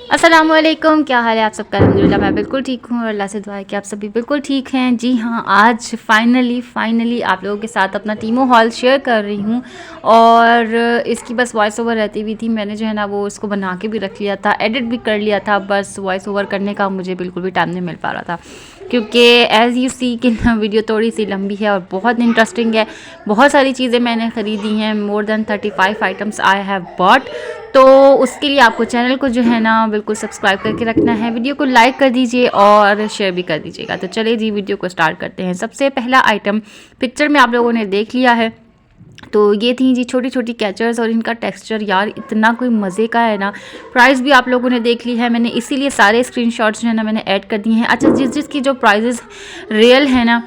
अस्सलामुअलैकुम, क्या हाल है आप सबका? अल्हम्दुलिल्लाह मैं बिल्कुल ठीक हूँ और अल्लाह से दुआ है कि आप सभी बिल्कुल ठीक हैं। जी हाँ, आज फाइनली आप लोगों के साथ अपना टीमो हॉल शेयर कर रही हूँ और इसकी बस वॉइस ओवर रहती हुई थी। मैंने जो है ना वो इसको बना के भी रख लिया था, एडिट भी कर लिया था, बस वॉइस ओवर करने का मुझे बिल्कुल भी टाइम नहीं मिल पा रहा था क्योंकि एज़ यू सी कि वीडियो थोड़ी सी लंबी है और बहुत इंटरेस्टिंग है। बहुत सारी चीज़ें मैंने ख़रीदी हैं, more than 35 items I have bought. तो उसके लिए आपको चैनल को जो है ना बिल्कुल सब्सक्राइब करके रखना है, वीडियो को लाइक कर दीजिए और शेयर भी कर दीजिएगा। तो चलिए जी वीडियो को स्टार्ट करते हैं। सबसे पहला आइटम पिक्चर में आप लोगों ने देख लिया है, तो ये थी जी छोटी छोटी कैचर्स और इनका टेक्सचर यार इतना कोई मज़े का है ना। प्राइस भी आप लोगों ने देख ली है, मैंने इसीलिए सारे स्क्रीनशॉट्स जो है ना मैंने ऐड कर दिए हैं। अच्छा, जिसकी जो प्राइजेस रियल है ना,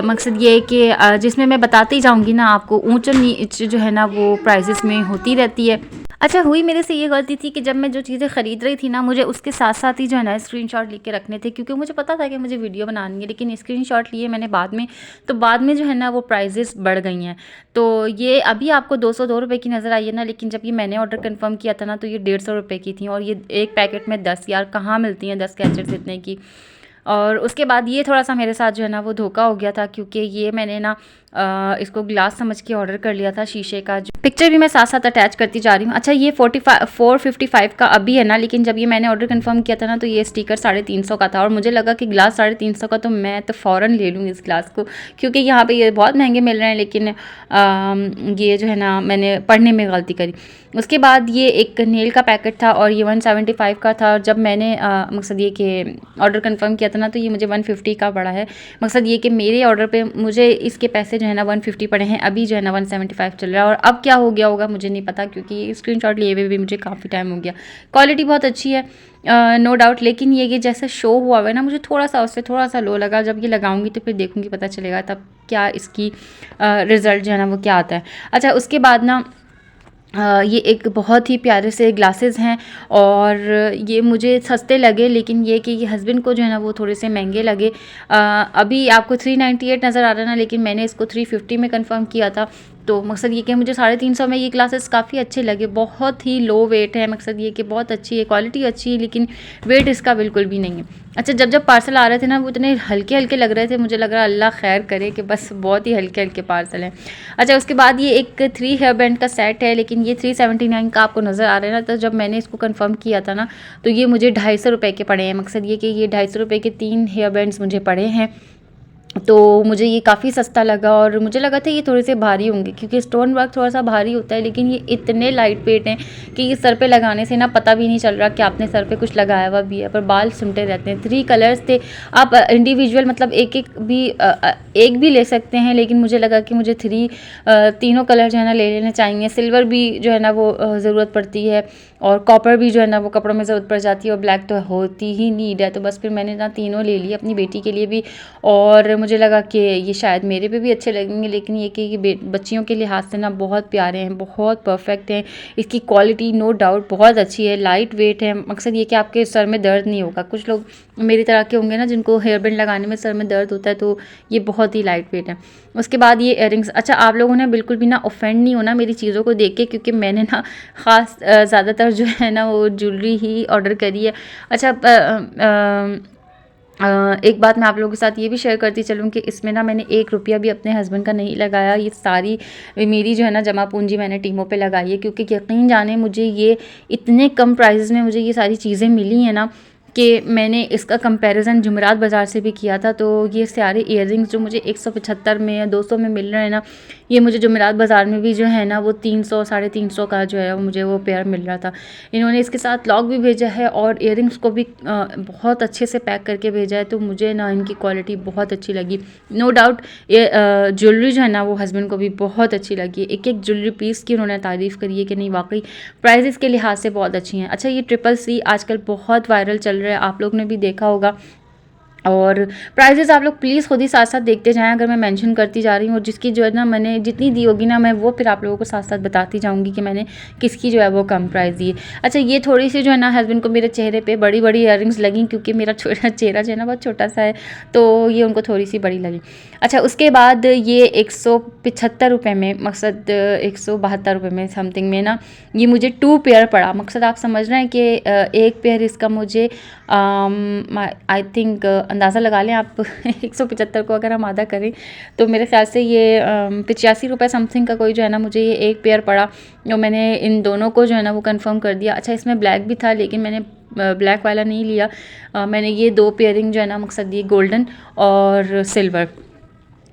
मकसद ये है कि जिसमें मैं बताती जाऊंगी ना आपको, ऊंच नीच जो है ना वो प्राइजेस में होती रहती है। अच्छा, हुई मेरे से ये गलती थी कि जब मैं जो चीज़ें ख़रीद रही थी ना, मुझे उसके साथ साथ ही जो है ना स्क्रीनशॉट लेके रखने थे क्योंकि मुझे पता था कि मुझे वीडियो बनानी है, लेकिन स्क्रीनशॉट लिए मैंने बाद में, तो बाद में जो है ना वो प्राइजेस बढ़ गई हैं। तो ये अभी आपको 202 रुपये की नज़र आई है ना, लेकिन जब ये मैंने ऑर्डर कंफर्म किया था ना तो ये 150 रुपये की थी और ये एक पैकेट में 10, यार कहाँ मिलती हैं 10 कैचेट्स इतने की। और उसके बाद ये थोड़ा सा मेरे साथ जो है ना वो धोखा हो गया था क्योंकि ये मैंने ना इसको ग्लास समझ के ऑर्डर कर लिया था, शीशे का। जो पिक्चर भी मैं साथ साथ अटैच करती जा रही हूँ। अच्छा, ये 455 का अभी है ना, लेकिन जब ये मैंने ऑर्डर कंफर्म किया था ना तो ये स्टिकर 350 का था और मुझे लगा कि ग्लास 350 का, तो मैं तो फ़ौरन ले लूँगी इस ग्लास को क्योंकि यहाँ पे ये बहुत महंगे मिल रहे हैं। लेकिन ये जो है ना मैंने पढ़ने में गलती करी। उसके बाद ये एक नेल का पैकेट था और ये 175 का था। जब मैंने मकसद ये कि ऑर्डर कंफर्म किया था ना तो ये मुझे 150 का पड़ा है। मकसद ये कि मेरे ऑर्डर पे मुझे इसके पैसे जो है ना 150 पड़े हैं, अभी जो है ना 175 चल रहा है। और अब क्या हो गया होगा मुझे नहीं पता क्योंकि स्क्रीनशॉट लिए हुए भी मुझे काफ़ी टाइम हो गया। क्वालिटी बहुत अच्छी है, नो डाउट, लेकिन ये जैसे शो हुआ हुआ है ना, मुझे थोड़ा सा उससे थोड़ा सा लो लगा। जब ये लगाऊंगी तो फिर देखूंगी, पता चलेगा तब क्या इसकी रिज़ल्ट जो है ना वो क्या आता है। अच्छा, उसके बाद ना ये एक बहुत ही प्यारे से ग्लासेस हैं और ये मुझे सस्ते लगे, लेकिन ये कि ये हस्बैंड को जो है ना वो थोड़े से महंगे लगे। अभी आपको 398 नज़र आ रहा है ना, लेकिन मैंने इसको 350 में कंफर्म किया था। तो मकसद ये कि मुझे 350 में ये ग्लासेस काफ़ी अच्छे लगे। बहुत ही लो वेट है, मकसद ये कि बहुत अच्छी है, क्वालिटी अच्छी है, लेकिन वेट इसका बिल्कुल भी नहीं है। अच्छा, जब पार्सल आ रहे थे ना वो इतने हल्के हल्के लग रहे थे, मुझे लग रहा अल्लाह खैर करे कि बस बहुत ही हल्के हल्के पार्सल हैं। अच्छा, उसके बाद ये एक 3 हेयर बैंड का सेट है, लेकिन ये 379 का आपको नज़र आ रहा है ना। तो जब मैंने इसको कंफर्म किया था ना तो ये मुझे 250 रुपये के पड़े हैं। मकसद ये कि ये 250 रुपये के 3 हेयर बैंड्स मुझे पड़े हैं, तो मुझे ये काफ़ी सस्ता लगा। और मुझे लगा था ये थोड़े से भारी होंगे क्योंकि स्टोन वर्क थोड़ा सा भारी होता है, लेकिन ये इतने लाइट वेट हैं कि ये सर पे लगाने से ना पता भी नहीं चल रहा कि आपने सर पे कुछ लगाया हुआ भी है, पर बाल सिमटे रहते हैं। 3 कलर्स थे, आप इंडिविजुअल मतलब एक भी ले सकते हैं, लेकिन मुझे लगा कि मुझे तीनों कलर जो है ना ले लेने चाहिए। सिल्वर भी जो है ना वो ज़रूरत पड़ती है और कॉपर भी जो है ना वो कपड़ों में ज़रूरत पड़ जाती है और ब्लैक तो होती ही नीड है। तो बस फिर मैंने ना तीनों ले लिए अपनी बेटी के लिए भी, और मुझे लगा कि ये शायद मेरे पे भी अच्छे लगेंगे। लेकिन ये कि बच्चियों के लिहाज से ना बहुत प्यारे हैं, बहुत परफेक्ट हैं। इसकी क्वालिटी नो डाउट बहुत अच्छी है, लाइट वेट है। मकसद ये कि आपके सर में दर्द नहीं होगा। कुछ लोग मेरी तरह के होंगे ना जिनको हेयर बैंड लगाने में सर में दर्द होता है, तो ये बहुत ही लाइट वेट है। उसके बाद ये इयररिंग्स। अच्छा, आप लोगों ने बिल्कुल भी ना ऑफेंड नहीं होना मेरी चीज़ों को देख के, क्योंकि मैंने ना ख़ास ज़्यादातर जो है ना वो ज्वेलरी ही ऑर्डर करी है। अच्छा, एक बात मैं आप लोगों के साथ ये भी शेयर करती चलूँ कि इसमें ना मैंने 1 रुपया भी अपने हस्बैंड का नहीं लगाया। ये सारी मेरी जो है ना जमा पूंजी मैंने टीमों पे लगाई है, क्योंकि यकीन जाने मुझे ये इतने कम प्राइस में मुझे ये सारी चीज़ें मिली हैं ना कि मैंने इसका कंपैरिजन जुमेरात बाज़ार से भी किया था। तो ये सारे इयररिंग्स जो मुझे 175 में या 200 में मिल रहे हैं ना, ये मुझे जुमेरात बाज़ार में भी जो है ना वो 300 350 का जो है वो मुझे वो पेयर मिल रहा था। इन्होंने इसके साथ लॉक भी भेजा है और इयररिंग्स को भी बहुत अच्छे से पैक करके भेजा है। तो मुझे ना इनकी क्वालिटी बहुत अच्छी लगी। नो डाउट ये ज्वेलरी जो है ना वो हस्बैंड को भी बहुत अच्छी लगी। एक एक ज्वेलरी पीस की उन्होंने तारीफ़ करी है कि नहीं वाकई प्राइजेस के लिहाज से बहुत अच्छी हैं। अच्छा, ये ट्रिपल सी आजकल बहुत वायरल चल रहा है, आप लोग ने भी देखा होगा। और प्राइजेज़ आप लोग प्लीज़ खुद ही साथ-साथ देखते जाएँ, अगर मैं मेंशन करती जा रही हूँ और जिसकी जो है ना मैंने जितनी दी होगी ना मैं वो फिर आप लोगों को साथ-साथ बताती जाऊँगी कि मैंने किसकी जो है वो कम प्राइस दी है। अच्छा, ये थोड़ी-सी जो है ना हस्बैंड को मेरे चेहरे पे बड़ी-बड़ी इयररिंग्स लगीं क्योंकि मेरा चेहरा जो है ना बहुत छोटा-सा है, तो ये उनको थोड़ी-सी बड़ी लगी। अच्छा, उसके बाद ये ₹175 में, मकसद ₹172 में समथिंग में ना ये मुझे 2 पेयर पड़ा। मकसद आप समझ रहे हैं कि एक पेयर इसका मुझे आई थिंक अंदाज़ा लगा लें आप 175 को अगर हम आधा करें तो मेरे ख़्याल से ये ₹85 समथिंग का कोई जो है ना मुझे ये एक पेयर पड़ा। और मैंने इन दोनों को जो है ना वो कंफर्म कर दिया। अच्छा, इसमें ब्लैक भी था लेकिन मैंने ब्लैक वाला नहीं लिया। मैंने ये 2 पेयरिंग जो है ना मकसद ये गोल्डन और सिल्वर,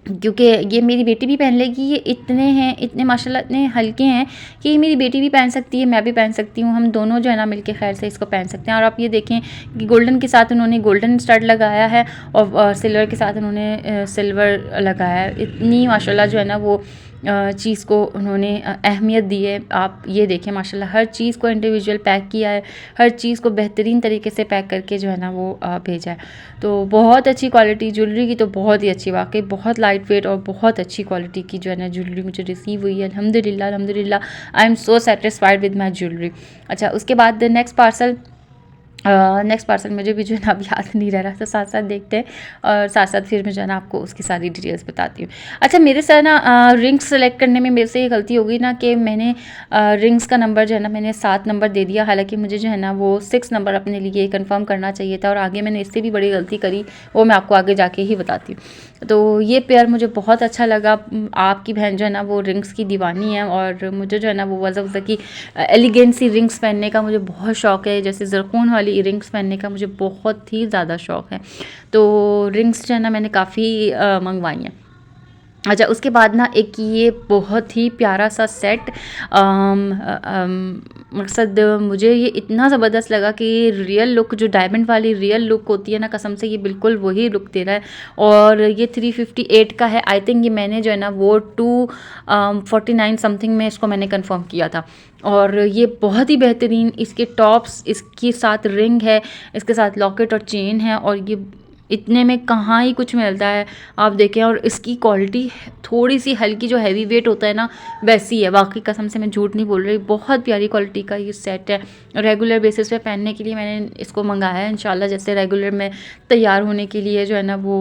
क्योंकि ये मेरी बेटी भी पहन लेगी। ये इतने हैं, इतने माशाल्लाह इतने हल्के हैं कि ये मेरी बेटी भी पहन सकती है, मैं भी पहन सकती हूँ, हम दोनों जो है ना मिलके खैर से इसको पहन सकते हैं। और आप ये देखें कि गोल्डन के साथ उन्होंने गोल्डन स्टड लगाया है और सिल्वर के साथ उन्होंने सिल्वर लगाया है। इतनी माशाल्लाह जो है ना वो चीज़ को उन्होंने अहमियत दी है। आप ये देखें माशाल्लाह हर चीज़ को इंडिविजुअल पैक किया है, हर चीज़ को बेहतरीन तरीके से पैक करके जो है ना वो भेजा है। तो बहुत अच्छी क्वालिटी ज्वेलरी की, तो बहुत ही अच्छी, वाकई बहुत लाइट वेट और बहुत अच्छी क्वालिटी की जो है ना ज्वेलरी मुझे रिसीव हुई है। अल्हम्दुलिल्लाह अल्हम्दुलिल्लाह, I am so satisfied with my jewellery. अच्छा, उसके बाद नेक्स्ट पार्सल मुझे भी जो है ना अब याद नहीं रह रहा, तो साथ साथ देखते हैं और साथ साथ फिर मैं जो है ना आपको उसकी सारी डिटेल्स बताती हूँ। अच्छा, मेरे साथ ना रिंग्स सेलेक्ट करने में मेरे से ये गलती हो गई ना कि मैंने रिंग्स का नंबर जो है ना मैंने 7 नंबर दे दिया, हालांकि मुझे जो है ना वो 6 नंबर अपने लिए कंफर्म करना चाहिए था और आगे मैंने इससे भी बड़ी गलती करी, वो मैं आपको आगे जाके ही बताती हूँ। तो ये पेयर मुझे बहुत अच्छा लगा। आपकी बहन जो है ना वो रिंग्स की दीवानी है और मुझे जो है ना वो वज़ा की एलिगेंट सी रिंग्स पहनने का मुझे बहुत शौक़ है। जैसे ज़रक़ून वाली इयरिंग्स पहनने का मुझे बहुत ही ज़्यादा शौक़ है। तो रिंग्स जो है ना मैंने काफ़ी मंगवाई हैं। अच्छा, उसके बाद ना एक ये बहुत ही प्यारा सा सेट, मकसद मुझे ये इतना ज़बरदस्त लगा कि रियल लुक, जो डायमंड वाली रियल लुक होती है ना, कसम से ये बिल्कुल वही लुक दे रहा है। और ये 358 का है। आई थिंक ये मैंने जो है ना वो 249 समथिंग में इसको मैंने कंफर्म किया था। और ये बहुत ही बेहतरीन, इसके टॉप्स, इसके साथ रिंग है, इसके साथ लॉकेट और चेन है, और ये इतने में कहाँ ही कुछ मिलता है, आप देखें। और इसकी क्वालिटी थोड़ी सी हल्की, जो हैवी वेट होता है ना वैसी है, वाकई कसम से मैं झूठ नहीं बोल रही, बहुत प्यारी क्वालिटी का ये सेट है। रेगुलर बेसिस पे पहनने के लिए मैंने इसको मंगाया है इंशाल्लाह। जैसे रेगुलर में तैयार होने के लिए जो है ना वो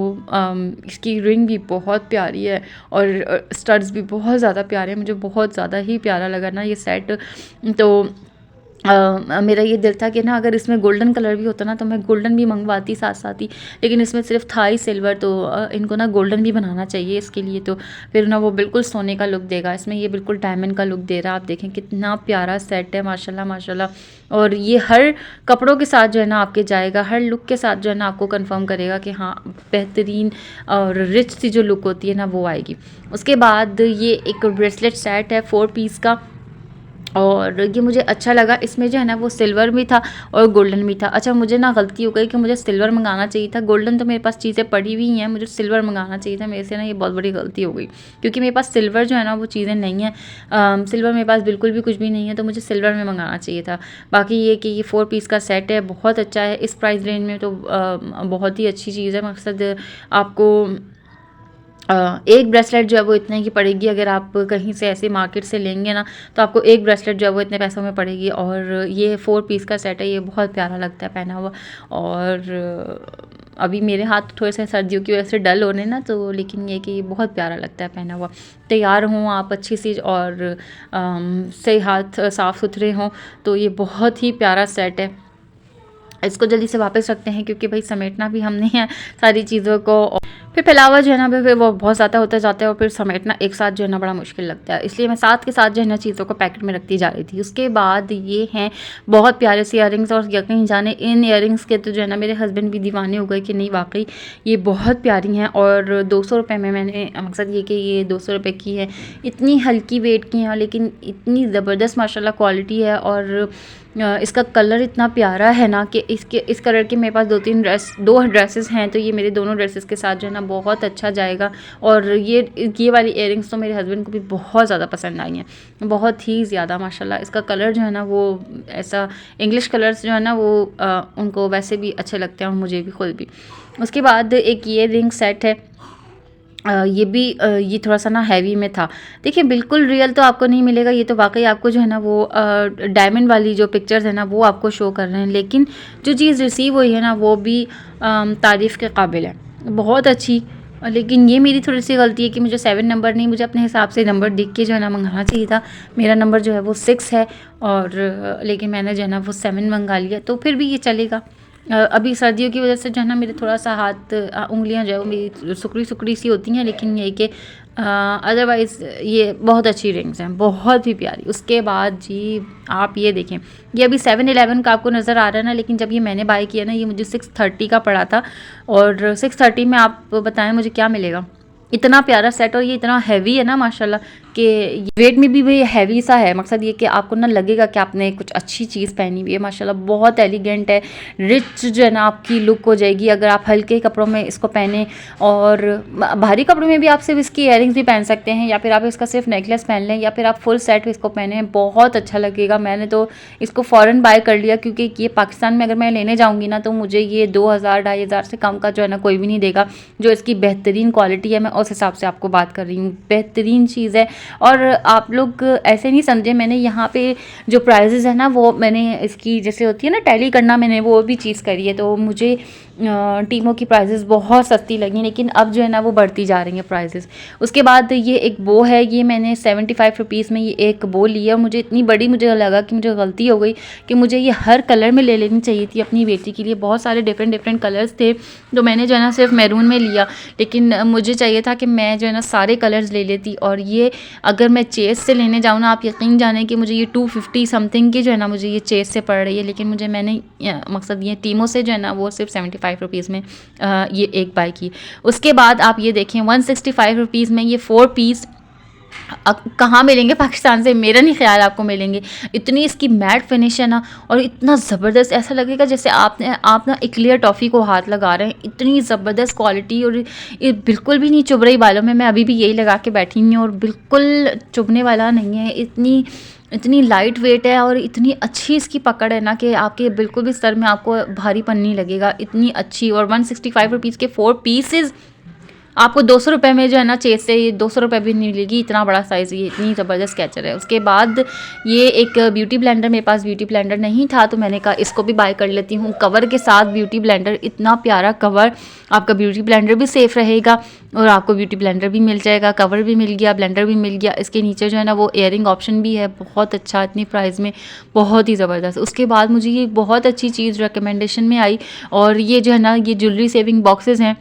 इसकी रिंग भी बहुत प्यारी है और स्टड्स भी बहुत ज़्यादा प्यारे हैं। मुझे बहुत ज़्यादा ही प्यारा लगा ना ये सेट। तो मेरा ये दिल था कि ना अगर इसमें गोल्डन कलर भी होता ना तो मैं गोल्डन भी मंगवाती साथ साथ ही, लेकिन इसमें सिर्फ था ही सिल्वर, तो इनको ना गोल्डन भी बनाना चाहिए इसके लिए, तो फिर ना वो बिल्कुल सोने का लुक देगा। इसमें ये बिल्कुल डायमंड का लुक दे रहा है। आप देखें कितना प्यारा सेट है, माशाल्लाह माशाल्लाह। और ये हर कपड़ों के साथ जो है ना आपके जाएगा, हर लुक के साथ जो है ना आपको कंफर्म करेगा कि हाँ बेहतरीन और रिच सी जो लुक होती है ना वो आएगी। उसके बाद ये एक ब्रेसलेट सेट है 4 पीस का, और ये मुझे अच्छा लगा। इसमें जो है ना वो सिल्वर भी था और गोल्डन भी था। अच्छा, मुझे ना गलती हो गई कि मुझे सिल्वर मंगाना चाहिए था। गोल्डन तो मेरे पास चीज़ें पड़ी हुई हैं, मुझे सिल्वर मंगाना चाहिए था। मेरे से ना ये बहुत बड़ी गलती हो गई, क्योंकि मेरे पास सिल्वर जो है ना वो चीज़ें नहीं हैं। सिल्वर मेरे पास बिल्कुल भी कुछ भी नहीं है, तो मुझे सिल्वर में मंगाना चाहिए था। बाकी ये कि ये 4 पीस का सेट है, बहुत अच्छा है इस प्राइस रेंज में, तो बहुत ही अच्छी चीज़ है। मकसद आपको एक ब्रेसलेट जो है वो इतने की पड़ेगी। अगर आप कहीं से ऐसे मार्केट से लेंगे ना तो आपको एक ब्रेसलेट जो है वो इतने पैसों में पड़ेगी। और ये 4 पीस का सेट है, ये बहुत प्यारा लगता है पहना हुआ। और अभी मेरे हाथ थोड़े से सर्दियों की वजह से डल हो रहे हैं ना, तो लेकिन ये कि बहुत प्यारा लगता है पहना हुआ। तैयार हों आप अच्छी सी और सही हाथ साफ़ सुथरे हों, तो ये बहुत ही प्यारा सेट है। इसको जल्दी से वापस रखते हैं क्योंकि भाई समेटना भी हमने है सारी चीज़ों को, फिर फैलावा जो है ना फिर वो बहुत ज़्यादा होता जाता है और फिर समेटना एक साथ जो है ना बड़ा मुश्किल लगता है। इसलिए मैं साथ के साथ जो है ना चीज़ों को पैकेट में रखती जा रही थी। उसके बाद ये हैं बहुत प्यारे से इयररिंग्स, और यकीन जाने इन इयररिंग्स के तो जो है ना मेरे हस्बैंड भी दीवाने हो गए कि नहीं वाकई ये बहुत प्यारी हैं। और 200 रुपये में मैंने, मकसद ये कि ये 200 रुपये की है, इतनी हल्की वेट की हैं लेकिन इतनी ज़बरदस्त माशाल्लाह क्वालिटी है। और इसका कलर इतना प्यारा है ना कि इस कलर के मेरे पास 2 ड्रेसेस हैं, तो ये मेरे दोनों ड्रेसेस के साथ जो है ना बहुत अच्छा जाएगा। और ये वाली इयररिंग्स तो मेरे हस्बैंड को भी बहुत ज़्यादा पसंद आई हैं, बहुत ही ज़्यादा माशाल्लाह। इसका कलर जो है ना वो ऐसा इंग्लिश कलर्स जो है ना वो उनको वैसे भी अच्छे लगते हैं और मुझे भी खुद भी। उसके बाद एक ये रिंग सेट है, ये भी ये थोड़ा-सा ना हैवी में था। देखिए बिल्कुल रियल तो आपको नहीं मिलेगा, ये तो वाक़ई आपको जो है ना वो डायमंड वाली जो पिक्चर्स है ना वो आपको शो कर रहे हैं, लेकिन जो चीज़ रिसीव हुई है ना वो भी तारीफ़ के काबिल है, बहुत अच्छी। लेकिन ये मेरी थोड़ी-सी गलती है कि मुझे 7 नंबर नहीं, मुझे अपने हिसाब से नंबर देख के जो है ना मँगाना चाहिए था। मेरा नंबर जो है वो 6 है और लेकिन मैंने जो है ना वो 7 मँगा लिया, तो फिर भी ये चलेगा। अभी सर्दियों की वजह से जो है ना मेरे थोड़ा-सा हाथ उँगलियाँ जो है वो मेरी सिकुड़ी-सिकुड़ी सी होती हैं, लेकिन ये है कि अदरवाइज़ ये बहुत अच्छी रिंग्स हैं, बहुत ही प्यारी। उसके बाद जी आप ये देखें, ये अभी 7-11 का आपको नज़र आ रहा है ना, लेकिन जब ये मैंने बाय किया ना ये मुझे 630 का पड़ा था और 630 में आप बताएँ मुझे क्या मिलेगा? इतना प्यारा सेट और ये इतना हैवी है ना माशाल्लाह कि वेट में भी भाई हैवी सा है। मकसद ये कि आपको ना लगेगा कि आपने कुछ अच्छी चीज़ पहनी हुई है। माशाल्लाह बहुत एलिगेंट है, रिच जो है ना आपकी लुक हो जाएगी अगर आप हल्के कपड़ों में इसको पहने, और भारी कपड़ों में भी आप सिर्फ इसकी इयररिंग्स भी पहन सकते हैं या फिर आप इसका सिर्फ नेकलेस पहन लें या फिर आप फुल सेट इसको पहने, बहुत अच्छा लगेगा। मैंने तो इसको फ़ौरन बाय कर लिया क्योंकि ये पाकिस्तान में अगर मैं लेने जाऊँगी ना तो मुझे ये 2000 2,500 से कम का जो है ना कोई भी नहीं देगा। जो इसकी बेहतरीन क्वालिटी है मैं उस हिसाब से आपको बात कर रही हूँ, बेहतरीन चीज़ है। और आप लोग ऐसे नहीं समझे, मैंने यहाँ पे जो प्राइजेज़ है ना वो मैंने इसकी जैसे होती है ना टैली करना, मैंने वो भी चीज़ करी है, तो मुझे टीमों की प्राइजेज़ बहुत सस्ती लगी, लेकिन अब जो है ना वो बढ़ती जा रही हैं प्राइजेज़। उसके बाद ये एक बो है, ये मैंने 75 रुपीज़ में ये एक बो लिया और मुझे इतनी बड़ी मुझे लगा कि मुझे गलती हो गई कि मुझे ये हर कलर में ले लेनी चाहिए थी अपनी बेटी के लिए। बहुत सारे डिफरेंट कलर्स थे तो मैंने जो है ना सिर्फ मैरून में लिया, लेकिन मुझे चाहिए था कि मैं जो है ना सारे कलर्स ले लेती। और ये अगर मैं चेस से लेने जाऊँ ना, आप यकीन जानें कि मुझे ये 250 समथिंग की जो है ना मुझे ये चेस से पड़ रही है, लेकिन मुझे मैंने मकसद ये टीमों से जो है ना वो सिर्फ 75 रुपीज़ में ये एक बाय की। उसके बाद आप ये देखें 165 रुपीज़ में ये 4 पीस कहाँ मिलेंगे पाकिस्तान से, मेरा नहीं ख्याल आपको मिलेंगे। इतनी इसकी मैट फिनिश है ना और इतना ज़बरदस्त, ऐसा लगेगा जैसे आप ना एक्लेयर टॉफ़ी को हाथ लगा रहे हैं। इतनी ज़बरदस्त क्वालिटी और ये बिल्कुल भी नहीं चुभ रही बालों में। मैं अभी भी यही लगा के बैठी हुई हूँ और बिल्कुल चुभने वाला नहीं है। इतनी लाइट वेट है और इतनी अच्छी इसकी पकड़ है ना कि आपके बिल्कुल भी सर में आपको भारीपन नहीं लगेगा, इतनी अच्छी। और 165 रुपीज़ के 4 पीसेस आपको 200 रुपये में जो है ना चेस से ये 200 रुपये भी नहीं मिलेगी, इतना बड़ा साइज़, ये इतनी ज़बरदस्त कैचर है। उसके बाद ये एक ब्यूटी ब्लेंडर, मेरे पास ब्यूटी ब्लेंडर नहीं था तो मैंने कहा इसको भी बाय कर लेती हूँ। कवर के साथ ब्यूटी ब्लेंडर, इतना प्यारा कवर, आपका ब्यूटी ब्लेंडर भी सेफ़ रहेगा और आपको ब्यूटी ब्लेंडर भी मिल जाएगा, कवर भी मिल गया, ब्लेंडर भी मिल गया। इसके नीचे जो है ना वो एयरिंग ऑप्शन भी है, बहुत अच्छा, इतनी प्राइस में बहुत ही ज़बरदस्त। उसके बाद मुझे ये बहुत अच्छी चीज़ रिकमेंडेशन में आई और ये जो है ना ये ज्वेलरी सेविंग बॉक्सेस हैं,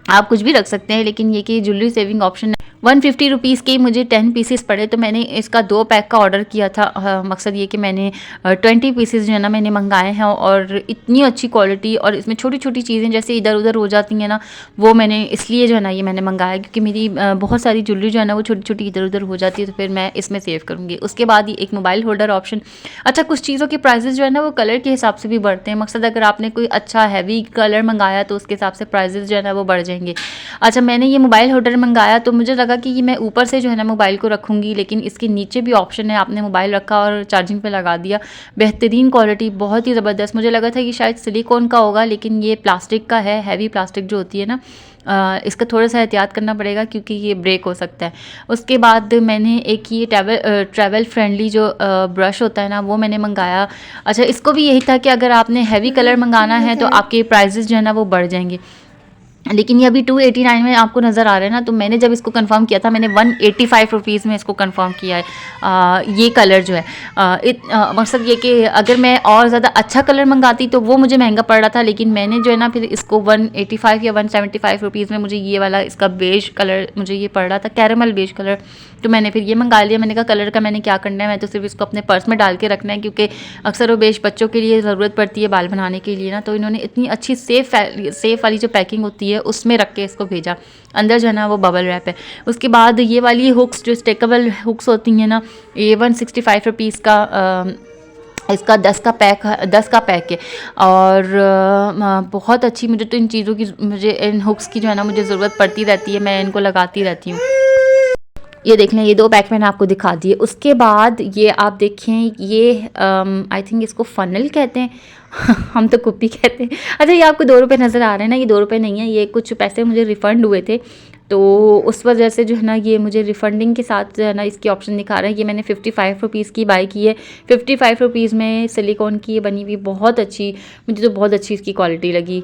आप कुछ भी रख सकते हैं, लेकिन ये कि ज्वेलरी सेविंग ऑप्शन है। 150 रुपीज़ के मुझे 10 पीसेस पड़े तो मैंने इसका 2 पैक का ऑर्डर किया था। मकसद ये कि मैंने 20 पीसेस जो है ना मैंने मंगाए हैं और इतनी अच्छी क्वालिटी, और इसमें छोटी छोटी चीज़ें जैसे इधर उधर हो जाती हैं ना, वो मैंने इसलिए जो है ना ये मैंने मंगाया क्योंकि मेरी बहुत सारी ज्वेलरी जो है ना वो छोटी छोटी इधर उधर हो जाती है, तो फिर मैं इसमें सेव करूँगी। उसके बाद ये एक मोबाइल होल्डर ऑप्शन। अच्छा, कुछ चीज़ों के प्राइजेज़ जो है ना वो कलर के हिसाब से भी बढ़ते हैं। मकसद अगर आपने कोई अच्छा हैवी कलर मंगाया तो उसके हिसाब से प्राइजेज़ जो है ना वो बढ़ जाएंगे। अच्छा, मैंने ये मोबाइल होल्डर मंगाया तो मुझे लगा कि ये मैं ऊपर से जो है ना मोबाइल को रखूँगी, लेकिन इसके नीचे भी ऑप्शन है, आपने मोबाइल रखा और चार्जिंग पे लगा दिया। बेहतरीन क्वालिटी, बहुत ही ज़बरदस्त। मुझे लगा था कि शायद सिलिकॉन का होगा, लेकिन ये प्लास्टिक का है, हैवी प्लास्टिक जो होती है ना, इसका थोड़ा सा एहतियात करना पड़ेगा क्योंकि ये ब्रेक हो सकता है। उसके बाद मैंने एक ये ट्रैवल फ्रेंडली जो ब्रश होता है ना वो मैंने मंगाया। अच्छा, इसको भी यही था कि अगर आपने हैवी कलर मंगाना है तो आपके प्राइजेज़ जो है ना वो बढ़ जाएंगे, लेकिन ये अभी 289 में आपको नज़र आ रहा है ना, तो मैंने जब इसको कंफर्म किया था मैंने 185 रुपीज़ में इसको कंफर्म किया है। ये कलर जो है मकसद ये कि अगर मैं और ज़्यादा अच्छा कलर मंगाती तो वो मुझे महंगा पड़ रहा था, लेकिन मैंने जो है ना फिर इसको 185 या 175 रुपीज़ में मुझे ये वाला इसका बेज कलर मुझे ये पड़ रहा था, कैरेमल बेज कलर, तो मैंने फिर ये मंगा लिया। मैंने कहा कलर का मैंने क्या करना है, मैं तो सिर्फ इसको अपने पर्स में डाल के रखना है क्योंकि अक्सर वो बेज बच्चों के लिए ज़रूरत पड़ती है बाल बनाने के लिए ना, तो इन्होंने इतनी अच्छी सेफ़ वाली जो पैकिंग होती है उसमें रख के इसको भेजा। अंदर जो है ना वो बबल रैप है। उसके बाद ये वाली हुक्स जो स्टेकेबल हुक्स होती हैं ना, ये 165 रुपीज़ का इसका 10 का पैक है और बहुत अच्छी। मुझे तो इन चीज़ों की, मुझे इन हुक्स की जो है ना मुझे ज़रूरत पड़ती रहती है, मैं इनको लगाती रहती हूँ। ये देख लें, ये 2 पैक मैंने आपको दिखा दिए। उसके बाद ये आप देखें, ये आई थिंक इसको फ़नल कहते हैं हम तो कुप्पी कहते हैं। अच्छा, ये आपको 2 रुपए नज़र आ रहे हैं ना, ये 2 रुपए नहीं है, ये कुछ पैसे मुझे रिफ़ंड हुए थे, तो उस वजह से जो है ना ये मुझे रिफ़ंडिंग के साथ जो है ना इसकी ऑप्शन दिखा रहा है। ये मैंने 55 रुपीज़ की बाई की है। 55 रुपीज़ में सिलिकॉन की ये बनी हुई, बहुत अच्छी, मुझे तो बहुत अच्छी इसकी क्वालिटी लगी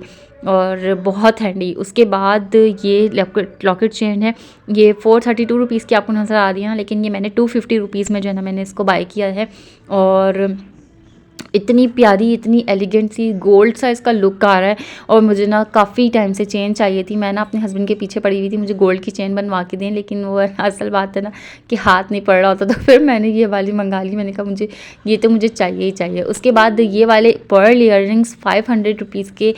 और बहुत हैंडी। उसके बाद ये लॉकेट चेन है, ये 432 रुपीज़ की आपको नज़र आ रही है ना, लेकिन ये मैंने 250 रुपीज़ में जो है ना मैंने इसको बाय किया है। और इतनी प्यारी, इतनी एलिगेंट सी गोल्ड सा इसका लुक आ रहा है। और मुझे ना काफ़ी टाइम से चेन चाहिए थी, मैं ना अपने हस्बैंड के पीछे पड़ी हुई थी, मुझे गोल्ड की चेन बनवा के दें, लेकिन वो असल बात है ना कि हाथ नहीं पड़ रहा होता, तो फिर मैंने ये वाली मंगा ली। मैंने कहा मुझे ये तो मुझे चाहिए ही चाहिए। उसके बाद ये वाले पर्ल ईयररिंग्स 500 रुपीज़ के,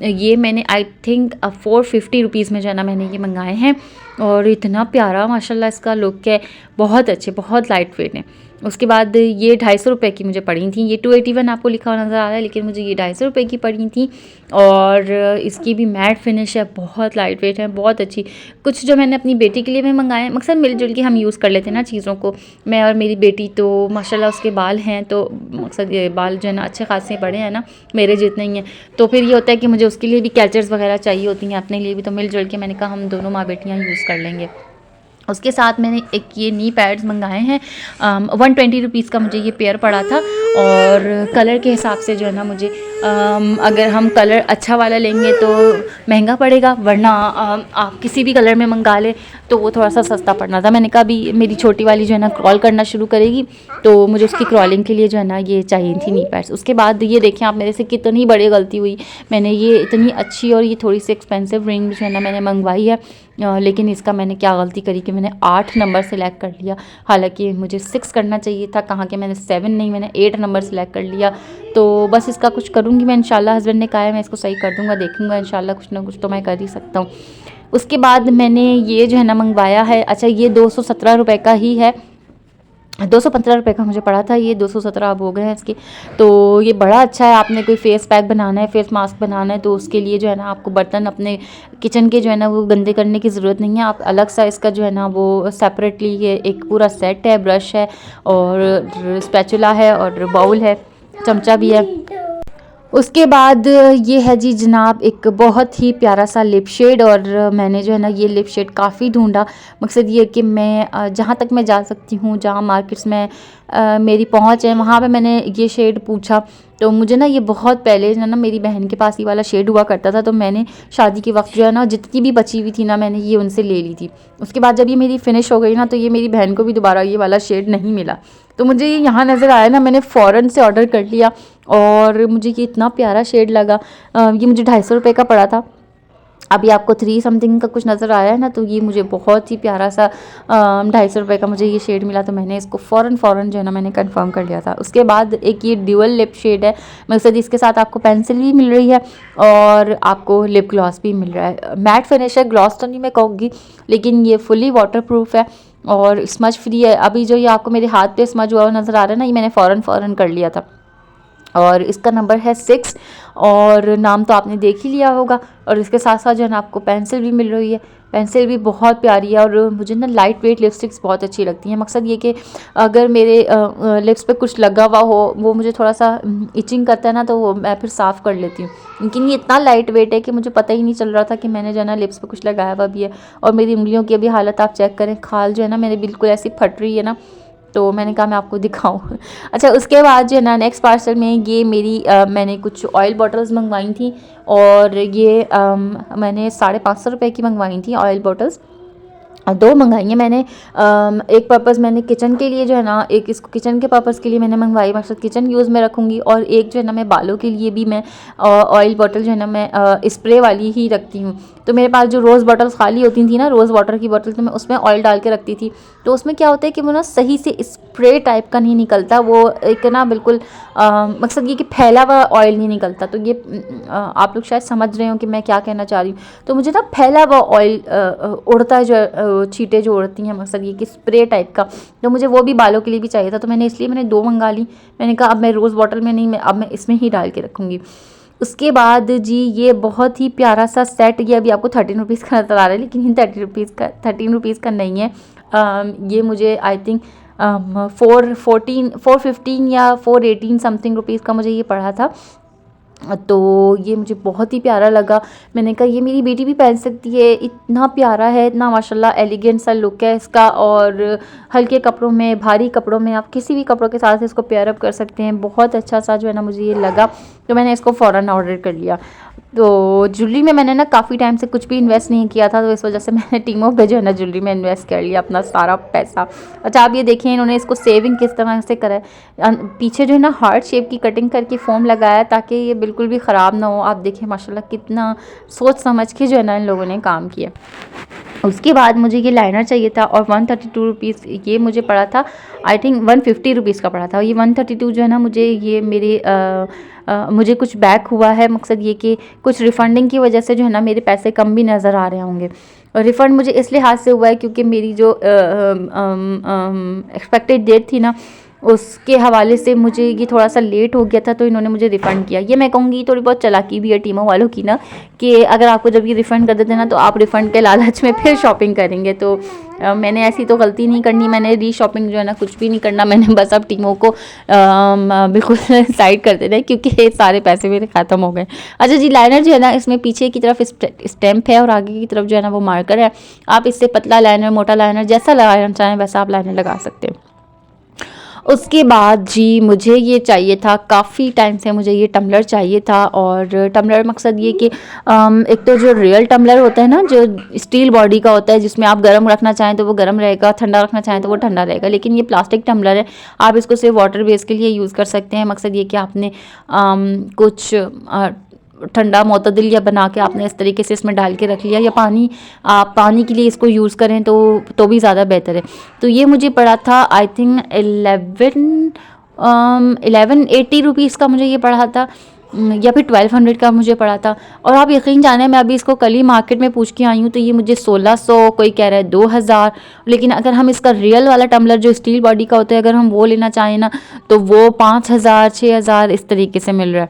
ये मैंने आई थिंक 450 रुपीज़ में जो है ना मैंने ये मंगाए हैं। और इतना प्यारा माशाल्लाह इसका लुक है, बहुत अच्छे, बहुत लाइट वेट है। उसके बाद ये 250 रुपये की मुझे पड़ी थी, ये 281 आपको लिखा हुआ नज़र आ रहा है, लेकिन मुझे ये 250 रुपये की पड़ी थी। और इसकी भी मैट फिनिश है, बहुत लाइट वेट है, बहुत अच्छी। कुछ जो मैंने अपनी बेटी के लिए भी मंगाए, मकसद मिलजुल के हम यूज़ कर लेते हैं ना चीज़ों को, मैं और मेरी बेटी। तो माशाल्लाह उसके बाल हैं, तो मकसद ये बाल जो है ना अच्छे खासे बड़े हैं ना, मेरे जितने ही हैं, तो फिर ये होता है कि मुझे उसके लिए भी कैचर्स वगैरह चाहिए होती हैं, अपने लिए भी, तो मिलजुल के मैंने कहा हम दोनों माँ बेटियाँ यूज़ कर लेंगे। उसके साथ मैंने एक ये नी पैड्स मंगाए हैं, 120 रुपीज़ का मुझे ये पेयर पड़ा था। और कलर के हिसाब से जो है ना मुझे अगर हम कलर अच्छा वाला लेंगे तो महंगा पड़ेगा, वरना आप किसी भी कलर में मंगा लें तो वो थोड़ा सा सस्ता पड़ना था। मैंने कहा अभी मेरी छोटी वाली जो है ना क्रॉल करना शुरू करेगी, तो मुझे उसकी क्रॉलिंग के लिए जो है ना ये चाहिए थी नी पैड्स। उसके बाद ये देखें आप, मेरे से कितनी बड़ी गलती हुई, मैंने ये इतनी अच्छी और ये थोड़ी सी एक्सपेंसिव रिंग जो है ना मैंने मंगवाई है, लेकिन इसका मैंने क्या गलती करी कि मैंने 8 नंबर सेलेक्ट कर लिया, हालांकि मुझे 6 करना चाहिए था, कहाँ के मैंने 7 नहीं, मैंने 8 नंबर सेलेक्ट कर लिया। तो बस इसका कुछ करूँगी मैं इंशाल्लाह, हस्बैंड ने कहा है मैं इसको सही कर दूँगा, देखूँगा इंशाल्लाह, कुछ ना कुछ तो मैं कर ही सकता हूँ। उसके बाद मैंने ये जो है ना मंगवाया है, अच्छा ये 217 रुपये का ही है, 215 रुपये का मुझे पड़ा था, ये 217 अब हो गए हैं इसके। तो ये बड़ा अच्छा है, आपने कोई फेस पैक बनाना है, फेस मास्क बनाना है, तो उसके लिए जो है ना आपको बर्तन अपने किचन के जो है ना वो गंदे करने की ज़रूरत नहीं है। आप अलग सा इसका जो है ना वो सेपरेटली ये एक पूरा सेट है, ब्रश है और स्पैचुला है और बाउल है, चमचा भी है। उसके बाद ये है जी जनाब एक बहुत ही प्यारा सा लिप शेड, और मैंने जो है ना ये लिप शेड काफ़ी ढूंढा। मकसद ये कि मैं जहाँ तक मैं जा सकती हूँ, जहाँ मार्केट्स में मेरी पहुँच है, वहाँ पे मैंने ये शेड पूछा। तो मुझे ना ये बहुत पहले जो है ना मेरी बहन के पास ये वाला शेड हुआ करता था, तो मैंने शादी के वक्त जो है ना जितनी भी बची हुई थी ना मैंने ये उनसे ले ली थी। उसके बाद जब ये मेरी फ़िनिश हो गई ना, तो ये मेरी बहन को भी दोबारा ये वाला शेड नहीं मिला, तो मुझे ये यहाँ नज़र आया ना, मैंने फ़ौरन से ऑर्डर कर लिया और मुझे ये इतना प्यारा शेड लगा। ये मुझे 250 रुपये का पड़ा था। अभी आपको 3 समथिंग का कुछ नज़र आया है ना, तो ये मुझे बहुत ही प्यारा सा 250 रुपये का मुझे ये शेड मिला, तो मैंने इसको फ़ौरन जो है ना मैंने कंफर्म कर लिया था। उसके बाद एक ये ड्यूअल लिप शेड है, मकसद इसके साथ आपको पेंसिल भी मिल रही है और आपको लिप ग्लॉस भी मिल रहा है। मैट फिनिश है, ग्लॉस तो नहीं मैं कहूँगी, लेकिन ये फुली वाटर प्रूफ है और स्मज फ्री है। अभी जो ये आपको मेरे हाथ पे स्मज हुआ नज़र आ रहा है ना, ये मैंने फ़ौरन कर लिया था। और इसका नंबर है 6 और नाम तो आपने देख ही लिया होगा। और इसके साथ साथ जो है ना आपको पेंसिल भी मिल रही है, पेंसिल भी बहुत प्यारी है। और मुझे ना लाइट वेट लिपस्टिक्स बहुत अच्छी लगती हैं। मकसद ये कि अगर मेरे लिप्स पे कुछ लगा हुआ हो, वो मुझे थोड़ा सा इचिंग करता है ना, तो वो मैं फिर साफ़ कर लेती हूँ। लेकिन ये इतना लाइट वेट है कि मुझे पता ही नहीं चल रहा था कि मैंने जो है ना लिप्स पे कुछ लगाया हुआ भी है। और मेरी उंगलियों की अभी हालत आप चेक करें, खाल जो है ना मेरे बिल्कुल ऐसी फट रही है ना, तो मैंने कहा मैं आपको दिखाऊं। अच्छा, उसके बाद जो है ना नेक्स्ट पार्सल में ये मेरी मैंने कुछ ऑयल बॉटल्स मंगवाई थी, और ये मैंने 550 रुपये की मंगवाई थी ऑयल बॉटल्स। 2 मंगाई हैं मैंने। एक पर्पज़ मैंने किचन के लिए जो है ना, एक इसको किचन के पर्पज़ के लिए मैंने मंगवाई, मकसद किचन यूज़ में रखूँगी। और एक जो है ना मैं बालों के लिए भी मैं ऑयल बॉटल जो है ना मैं स्प्रे वाली ही रखती हूँ। तो मेरे पास जो रोज़ बॉटल्स खाली होती थी ना, रोज़ वाटर की बॉटल, तो मैं उसमें ऑयल डाल के रखती थी। तो उसमें क्या होता है कि वो ना सही से स्प्रे टाइप का नहीं निकलता, वो एक ना बिल्कुल मकसद ये कि फैला हुआ ऑयल नहीं निकलता। तो ये आप लोग शायद समझ रहे हो कि मैं क्या कहना चाह रही हूँ। तो मुझे ना फैला हुआ ऑयल उड़ता है, जो छींटे जो उड़ती हैं, मकसद ये कि स्प्रे टाइप का, तो मुझे वो भी बालों के लिए भी चाहिए था। तो मैंने 2 मंगा ली। मैंने कहा अब मैं रोज़ बॉटल में नहीं, मैं अब मैं इसमें ही डाल के रखूँगी। उसके बाद जी ये बहुत ही प्यारा सा सेट, ये अभी आपको 13 रुपीज़ का नज़र आ रहा है, लेकिन 13 रुपीज़ का नहीं है। ये मुझे आई थिंक 415 या 418 समथिंग रुपीज़ का मुझे ये पड़ा था। तो ये मुझे बहुत ही प्यारा लगा। मैंने कहा ये मेरी बेटी भी पहन सकती है, इतना प्यारा है, इतना माशाल्लाह एलिगेंट सा लुक है इसका। और हल्के कपड़ों में, भारी कपड़ों में, आप किसी भी कपड़ों के साथ इसको पेयर अप कर सकते हैं। बहुत अच्छा सा जो है ना मुझे ये लगा, तो मैंने इसको फ़ौरन ऑर्डर कर लिया। तो ज्वेलरी में मैंने ना काफ़ी टाइम से कुछ भी इन्वेस्ट नहीं किया था, तो इस वजह से मैंने टीमों पे जो है ना ज्वेलरी में इन्वेस्ट कर लिया अपना सारा पैसा। अच्छा, आप ये देखिए इन्होंने इसको सेविंग किस तरह से करा है। पीछे जो है ना हार्ट शेप की कटिंग करके फोम लगाया ताकि ये बिल्कुल भी ख़राब ना हो। आप देखिए माशाल्लाह कितना सोच समझ के जो है ना इन लोगों ने काम किया। उसके बाद मुझे ये लाइनर चाहिए था और 132 रुपीज़ ये मुझे पड़ा था। आई थिंक 150 रुपीज़ का पड़ा था। ये 132 जो है ना मुझे ये मेरे मुझे कुछ बैक हुआ है। मकसद ये कि कुछ रिफ़ंडिंग की वजह से जो है ना मेरे पैसे कम भी नज़र आ रहे होंगे। और रिफ़ंड मुझे इस लिहाज से हुआ है क्योंकि मेरी जो एक्सपेक्टेड डेट थी ना उसके हवाले से मुझे ये थोड़ा सा लेट हो गया था, तो इन्होंने मुझे रिफ़ंड किया। ये मैं कहूँगी थोड़ी बहुत चालाकी भी है टीमों वालों की ना, कि अगर आपको जब ये रिफ़ंड कर देते हैं ना तो आप रिफ़ंड के लालच में फिर शॉपिंग करेंगे। तो मैंने ऐसी तो गलती नहीं करनी, मैंने री शॉपिंग जो है ना कुछ भी नहीं करना। मैंने बस अब टीमों को बिल्कुल साइड कर देना है क्योंकि सारे पैसे मेरे ख़त्म हो गए। अच्छा जी, लाइनर जो है ना इसमें पीछे की तरफ स्टैम्प है और आगे की तरफ जो है ना वो मार्कर है। आप इससे पतला लाइनर, मोटा लाइनर जैसा लगाना चाहें वैसा आप लाइनर लगा सकते हैं। उसके बाद जी मुझे ये चाहिए था, काफ़ी टाइम से मुझे ये टम्बलर चाहिए था। और टम्बलर मकसद ये कि एक तो जो रियल टम्बलर होता है ना जो स्टील बॉडी का होता है जिसमें आप गर्म रखना चाहें तो वो गर्म रहेगा, ठंडा रखना चाहें तो वो ठंडा रहेगा। लेकिन ये प्लास्टिक टम्बलर है, आप इसको सिर्फ वाटर बेस के लिए यूज़ कर सकते हैं। मकसद ये कि आपने कुछ ठंडा मोतदिल या बना के आपने इस तरीके से इसमें डाल के रख लिया, या पानी आप पानी के लिए इसको यूज़ करें तो भी ज़्यादा बेहतर है। तो ये मुझे पड़ा था आई थिंक 1180 रुपीज़ का मुझे ये पड़ा था, या फिर 1200 का मुझे पड़ा था। और आप यकीन जाने मैं अभी इसको कल ही मार्केट में पूछ के आई हूँ तो ये मुझे 1600, कोई कह रहा है 2000। लेकिन अगर हम इसका रियल वाला टम्बलर जो स्टील बॉडी का होता है अगर हम वो लेना चाहें ना तो वो 5000 6000 इस तरीके से मिल रहा है।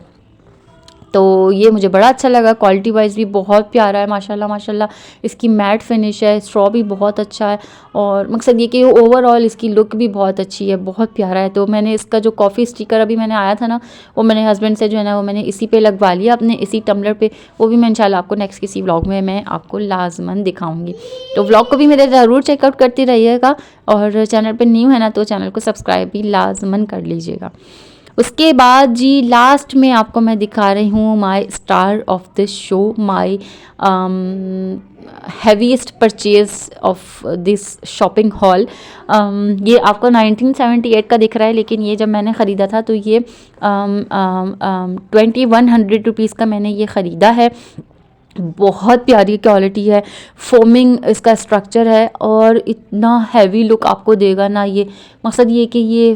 तो ये मुझे बड़ा अच्छा लगा, क्वालिटी वाइज भी बहुत प्यारा है माशाल्लाह माशाल्लाह। इसकी मैट फिनिश है, स्ट्रॉ भी बहुत अच्छा है और मकसद ये कि ओवरऑल इसकी लुक भी बहुत अच्छी है, बहुत प्यारा है। तो मैंने इसका जो कॉफ़ी स्टिकर अभी मैंने आया था ना वो मैंने हस्बैंड से जो है ना वो मैंने इसी पे लगवा लिया, अपने इसी टम्बलर पे। वो भी मैं इंशाल्लाह आपको नेक्स्ट किसी व्लॉग में मैं आपको लाजमन दिखाऊँगी। तो व्लॉग को भी मेरे ज़रूर चेकआउट करते रहिएगा और चैनल पर न्यू है ना तो चैनल को सब्सक्राइब भी लाजमन कर लीजिएगा। उसके बाद जी लास्ट में आपको मैं दिखा रही हूँ my star of the show, my heaviest purchase of this shopping hall. ये आपको 1978 का दिख रहा है लेकिन ये जब मैंने ख़रीदा था तो ये 2100 रुपीज़ का मैंने ये ख़रीदा है। बहुत प्यारी क्वालिटी है, फोमिंग इसका स्ट्रक्चर है और इतना हैवी लुक आपको देगा ना ये। मकसद ये कि ये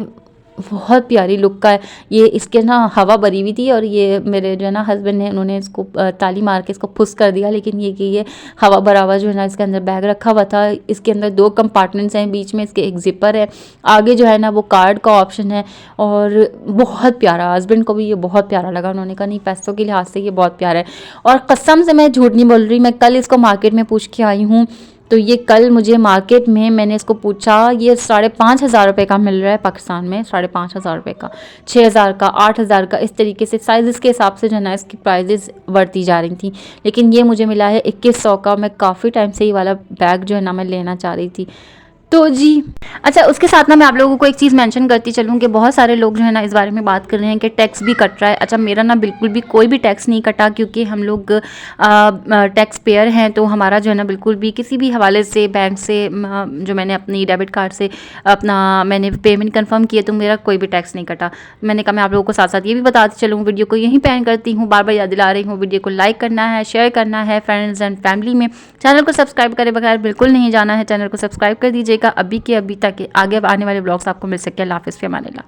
बहुत प्यारी लुक का है। ये इसके ना हवा भरी हुई थी और ये मेरे जो है ना हस्बैंड ने उन्होंने इसको ताली मार के इसको फुस कर दिया, लेकिन ये कि ये हवा भरा हुआ जो है ना इसके अंदर बैग रखा हुआ था। इसके अंदर 2 कंपार्टमेंट्स हैं, बीच में इसके एक जिपर है, आगे जो है ना वो कार्ड का ऑप्शन है और बहुत प्यारा। हस्बैंड को भी ये बहुत प्यारा लगा, उन्होंने कहा नहीं पैसों के लिहाज से ये बहुत प्यारा है। और कसम से मैं झूठ नहीं बोल रही, मैं कल इसको मार्केट में पूछ के आई हूँ तो ये कल मुझे मार्केट में मैंने इसको पूछा, ये 5500 रुपये का मिल रहा है पाकिस्तान में, 5500 रुपये का, 6000 का, 8000 का, इस तरीके से साइज़ के हिसाब से जो है ना इसकी प्राइजेज़ बढ़ती जा रही थी। लेकिन ये मुझे मिला है 2100 का। मैं काफ़ी टाइम से ये वाला बैग जो है ना मैं लेना चाह रही थी। तो जी अच्छा, उसके साथ ना मैं आप लोगों को एक चीज़ मेंशन करती चलूँ कि बहुत सारे लोग जो है ना इस बारे में बात कर रहे हैं कि टैक्स भी कट रहा है। अच्छा, मेरा ना बिल्कुल भी कोई भी टैक्स नहीं कटा क्योंकि हम लोग टैक्स पेयर हैं। तो हमारा जो है ना बिल्कुल भी किसी भी हवाले से बैंक से जो मैंने अपनी डेबिट कार्ड से अपना मैंने पेमेंट कंफर्म किया तो मेरा कोई भी टैक्स नहीं कटा। मैंने कहा मैं आप लोगों को साथ साथ ये भी बताती चलूँ। वीडियो को यहीं पे एंड करती हूँ, बार बार याद दिला रही हूँ वीडियो को लाइक करना है, शेयर करना है फ्रेंड्स एंड फैमिली में। चैनल को सब्सक्राइब करे बगैर बिल्कुल नहीं जाना है, चैनल को सब्सक्राइब कर दीजिएगा अभी के अभी ताकि आगे आने वाले ब्लॉग्स आपको मिल सके। अल्लाह हाफ़िज़, फ़ी अमान अल्लाह।